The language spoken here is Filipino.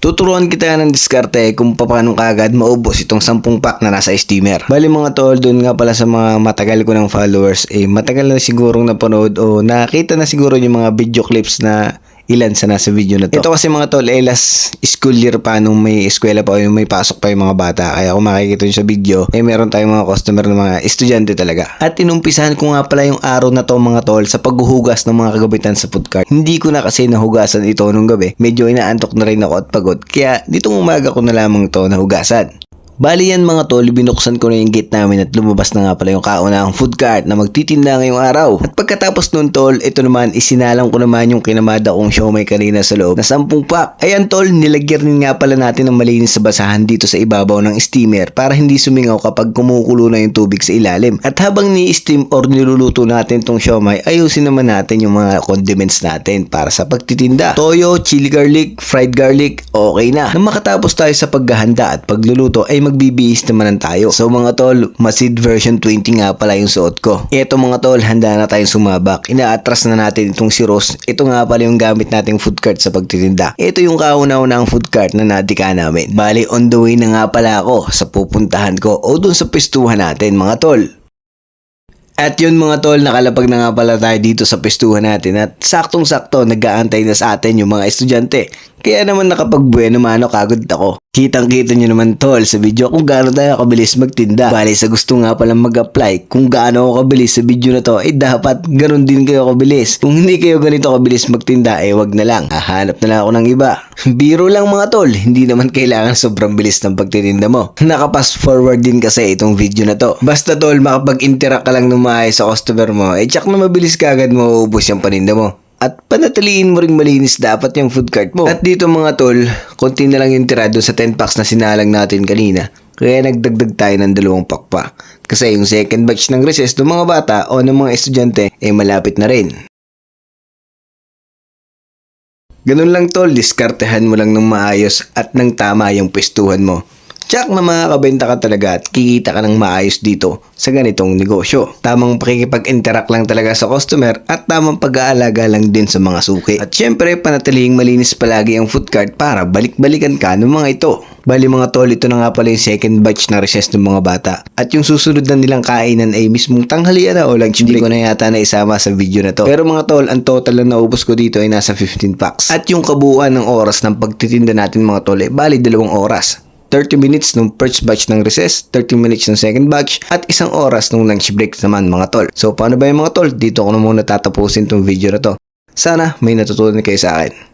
Tuturuan kita ng diskarte kung paano kagad maubos itong 10 pack na nasa steamer. Bali mga tol, dun nga pala sa mga matagal ko ng followers, matagal na sigurong napanood o nakita na siguro yung mga video clips na ilan sa nasa video na to. Ito kasi mga tol, last school year pa nung may eskwela pa o yung may pasok pa yung mga bata. Kaya kung makikita nyo sa video, meron tayong mga customer na mga estudyante talaga. At inumpisahan ko nga pala yung araw na to mga tol sa paghuhugas ng mga kagabitan sa food cart. Hindi ko na kasi nahugasan ito nung gabi. Medyo inaantok na rin ako at pagod. Kaya ditong umaga ko na lamang to nahugasan. Bali yan mga tol, binuksan ko na yung gate namin at lumabas na nga pala yung kaunahang food cart na magtitinda ngayong araw. At pagkatapos nun tol, ito naman isinalang ko naman yung kinamada kong siomay kanina sa loob na 10 pack. Ayan tol, nilagyan rin nga pala natin ng malinis sa basahan dito sa ibabaw ng steamer para hindi sumingaw kapag kumukulo na yung tubig sa ilalim. At habang ni-steam or niluluto natin tong siomay, ayusin naman natin yung mga condiments natin para sa pagtitinda. Toyo, chili garlic, fried garlic, okay na. Nang makatapos tayo sa paghahanda at pagluluto ay magbibihis naman tayo. So mga tol, Masid version 20 nga pala yung suot ko. Ito mga tol, handa na tayong sumabak. Inaatras na natin itong si Rose. Ito nga pala yung gamit nating food cart sa pagtitinda. Ito yung kauna-unang food cart na natika namin. Bali, on the way na nga pala ako sa pupuntahan ko o dun sa pistuhan natin mga tol. At yun mga tol, nakalapag na nga pala tayo dito sa pistuhan natin at saktong-sakto nag-aantay na sa atin yung mga estudyante. Kaya naman nakapagbueno mano kagad ako. Kitang-kita nyo naman tol sa video kung gaano tayo kabilis magtinda. Bali sa gusto nga palang mag-apply kung gaano ako kabilis sa video na to, dapat ganun din kayo kabilis. Kung hindi kayo ganito kabilis magtinda, wag na lang. Hahanap na lang ako ng iba. Biro lang mga tol, hindi naman kailangan sobrang bilis ng pagtitinda mo. Nakapass forward din kasi itong video na to. Basta tol, makapag-interact ka lang ng maayos sa customer mo, tsak na mabilis kagad mauubos yung paninda mo. At panatiliin mo ring malinis dapat yung food cart mo. At dito mga tol, konti na lang yung tira doon sa 10 packs na sinalang natin kanina. Kaya nagdagdag tayo ng 2 pack pa. Kasi yung second batch ng recess ng mga bata o ng mga estudyante malapit na rin. Ganun lang tol, diskartehan mo lang ng maayos at ng tama yung pwestuhan mo. Tsak na makakabenta ka talaga at kikita ka ng maayos dito sa ganitong negosyo. Tamang pakikipag-interact lang talaga sa customer at tamang pag-aalaga lang din sa mga suki. At syempre, panatilihing malinis palagi ang food cart para balik-balikan ka ng mga ito. Bali mga tol, ito na nga pala yung second batch na recess ng mga bata. At yung susunod na nilang kainan ay mismong tanghalian na o lunch break. Hindi ko na yata na isama sa video na to. Pero mga tol, ang total na naubos ko dito ay nasa 15 packs. At yung kabuuan ng oras ng pagtitinda natin mga tol bali 2 oras. 30 minutes nung first batch ng recess, 30 minutes ng second batch, at 1 oras nung lunch break naman mga tol. So paano ba yung mga tol? Dito ko na muna tatapusin tong video na to. Sana may natutunan kayo sa akin.